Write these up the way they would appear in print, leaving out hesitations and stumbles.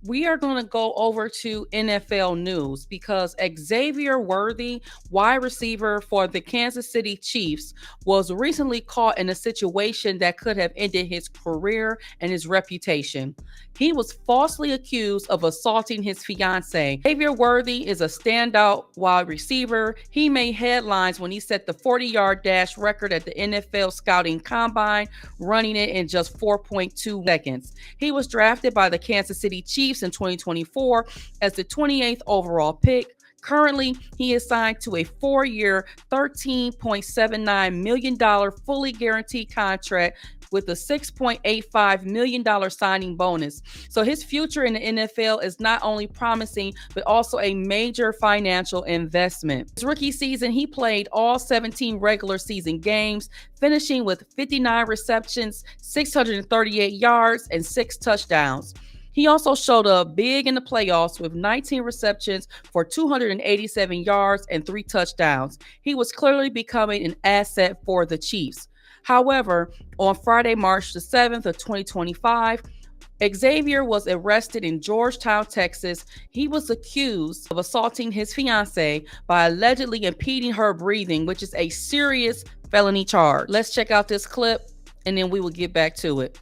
We are going to go over to NFL news because Xavier Worthy, wide receiver for the Kansas City Chiefs, was recently caught in a situation that could have ended his career and his reputation. He was falsely accused of assaulting his fiancée. Xavier Worthy is a standout wide receiver. He made headlines when he set the 40-yard dash record at the NFL Scouting Combine, running it in just 4.2 seconds. He was drafted by the Kansas City Chiefs in 2024 as the 28th overall pick. Currently, he is signed to a 4-year, $13.79 million fully guaranteed contract with a $6.85 million signing bonus. So his future in the NFL is not only promising, but also a major financial investment. His rookie season, he played all 17 regular season games, finishing with 59 receptions, 638 yards, and 6 touchdowns. He also showed up big in the playoffs with 19 receptions for 287 yards and 3 touchdowns. He was clearly becoming an asset for the Chiefs. However, on Friday, March the 7th of 2025, Xavier was arrested in Georgetown, Texas. He was accused of assaulting his fiancée by allegedly impeding her breathing, which is a serious felony charge. Let's check out this clip and then we will get back to it.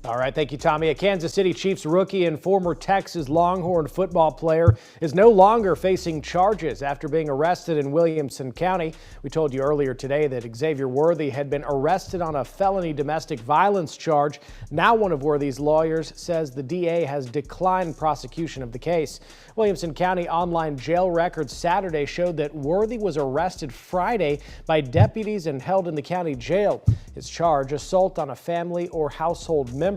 All right, thank you, Tommy. A Kansas City Chiefs rookie and former Texas Longhorn football player is no longer facing charges after being arrested in Williamson County. We told you earlier today that Xavier Worthy had been arrested on a felony domestic violence charge. Now one of Worthy's lawyers says the DA has declined prosecution of the case. Williamson County online jail records Saturday showed that Worthy was arrested Friday by deputies and held in the county jail. His charge, assault on a family or household member.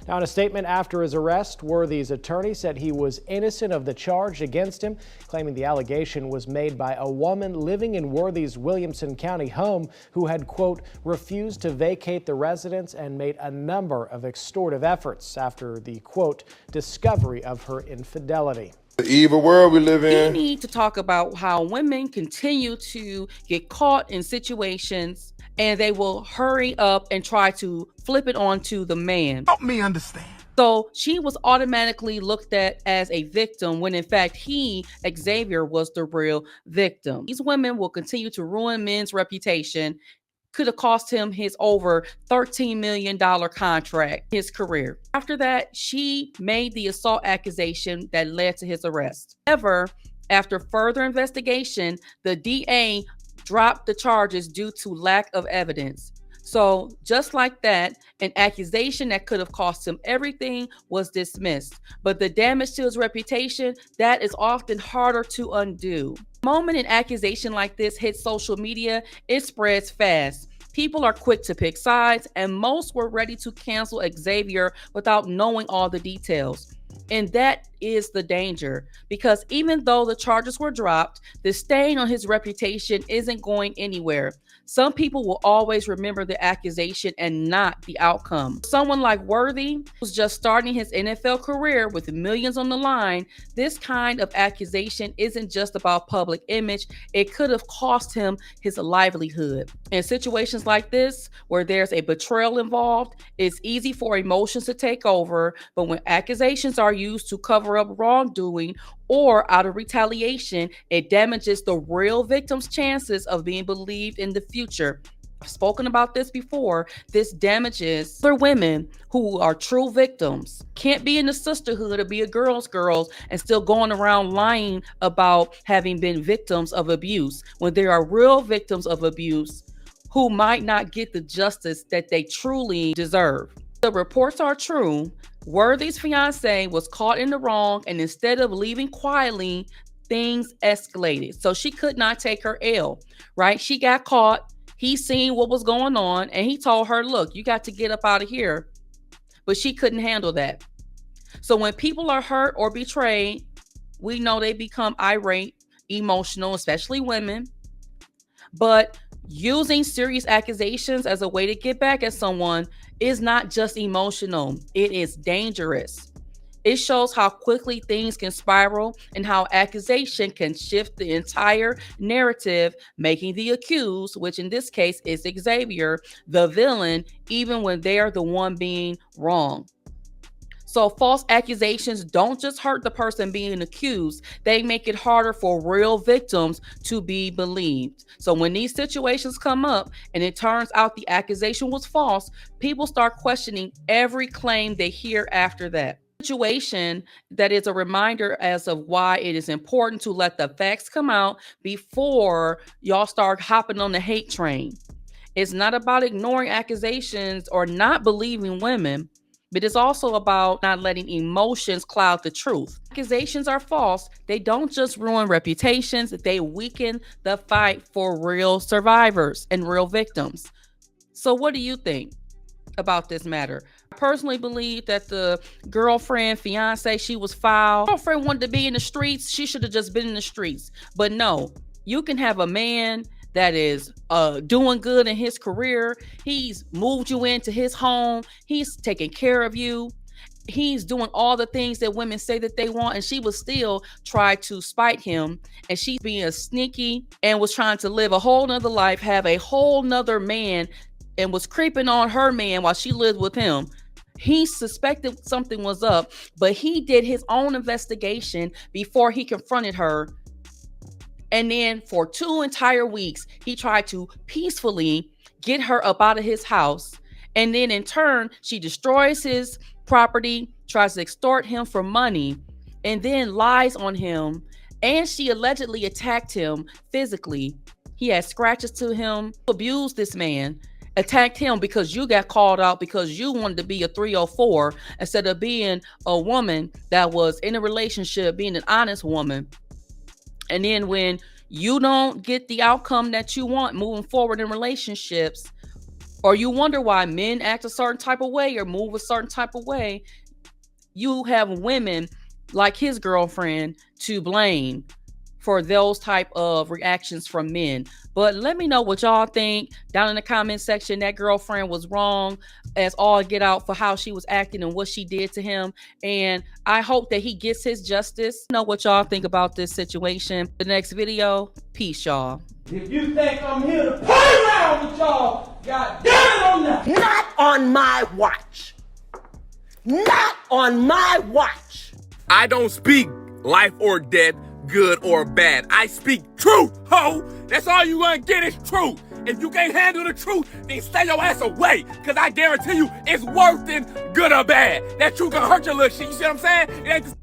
Now, in a statement after his arrest, Worthy's attorney said he was innocent of the charge against him, claiming the allegation was made by a woman living in Worthy's Williamson County home who had, quote, refused to vacate the residence and made a number of extortive efforts after the, quote, discovery of her infidelity. The evil world we live in. We need to talk about how women continue to get caught in situations and they will hurry up and try to flip it onto the man. Help me understand. So she was automatically looked at as a victim when in fact he, Xavier, was the real victim. These women will continue to ruin men's reputation. Could have cost him his over $13 million contract, his career. After that, she made the assault accusation that led to his arrest. However, after further investigation, the DA dropped the charges due to lack of evidence. So just like that, an accusation that could have cost him everything was dismissed. But the damage to his reputation, that is often harder to undo. The moment an accusation like this hits social media, it spreads fast. People are quick to pick sides, and most were ready to cancel Xavier without knowing all the details. And that is the danger, because even though the charges were dropped, the stain on his reputation isn't going anywhere. Some people will always remember the accusation and not the outcome. Someone like Worthy, who's just starting his NFL career with millions on the line, this kind of accusation isn't just about public image. It could have cost him his livelihood. In situations like this, where there's a betrayal involved, it's easy for emotions to take over, but when accusations are used to cover up wrongdoing or out of retaliation, it damages the real victim's chances of being believed in the future. I've spoken about this before. This damages other women who are true victims. Can't be in the sisterhood or be a girl's girls and still going around lying about having been victims of abuse when there are real victims of abuse who might not get the justice that they truly deserve. The reports are true. Worthy's fiancée was caught in the wrong, and instead of leaving quietly, things escalated. So she could not take her L, right? She got caught. He seen what was going on, and he told her, look, you got to get up out of here. But she couldn't handle that. So when people are hurt or betrayed, we know they become irate, emotional, especially women. But using serious accusations as a way to get back at someone is not just emotional, it is dangerous. It shows how quickly things can spiral and how accusation can shift the entire narrative, making the accused, which in this case is Xavier, the villain, even when they are the one being wrong. So false accusations don't just hurt the person being accused, they make it harder for real victims to be believed. So when these situations come up and it turns out the accusation was false, people start questioning every claim they hear after that. Situation that is a reminder as of why it is important to let the facts come out before y'all start hopping on the hate train. It's not about ignoring accusations or not believing women, but it's also about not letting emotions cloud the truth. Accusations are false. They don't just ruin reputations, they weaken the fight for real survivors and real victims. So what do you think about this matter? I personally believe that the girlfriend, fiance, she was foul. Girlfriend wanted to be in the streets. She should have just been in the streets. But no, you can have a man that is doing good in his career. He's moved you into his home. He's taking care of you. He's doing all the things that women say that they want, and she would still try to spite him. And she's being sneaky and was trying to live a whole nother life, have a whole nother man, and was creeping on her man while she lived with him. He suspected something was up, but he did his own investigation before he confronted her. And then for 2 entire weeks, he tried to peacefully get her up out of his house. And then in turn, she destroys his property, tries to extort him for money, and then lies on him. And she allegedly attacked him physically. He had scratches to him, abused this man, attacked him because you got called out because you wanted to be a 304 instead of being a woman that was in a relationship, being an honest woman. And then when you don't get the outcome that you want moving forward in relationships, or you wonder why men act a certain type of way or move a certain type of way, you have women like his girlfriend to blame for those type of reactions from men. But let me know what y'all think down in the comment section. That girlfriend was wrong as all get out for how she was acting and what she did to him. And I hope that he gets his justice. Know what y'all think about this situation. The next video. Peace, y'all. If you think I'm here to play around with y'all, God damn it, I'm not. Not on my watch. Not on my watch. I don't speak life or death, good or bad. I speak truth, ho! That's all you gonna get is truth. If you can't handle the truth, then stay your ass away. Cause I guarantee you, it's worse than good or bad. That truth gonna hurt your little shit. You see what I'm saying? It ain't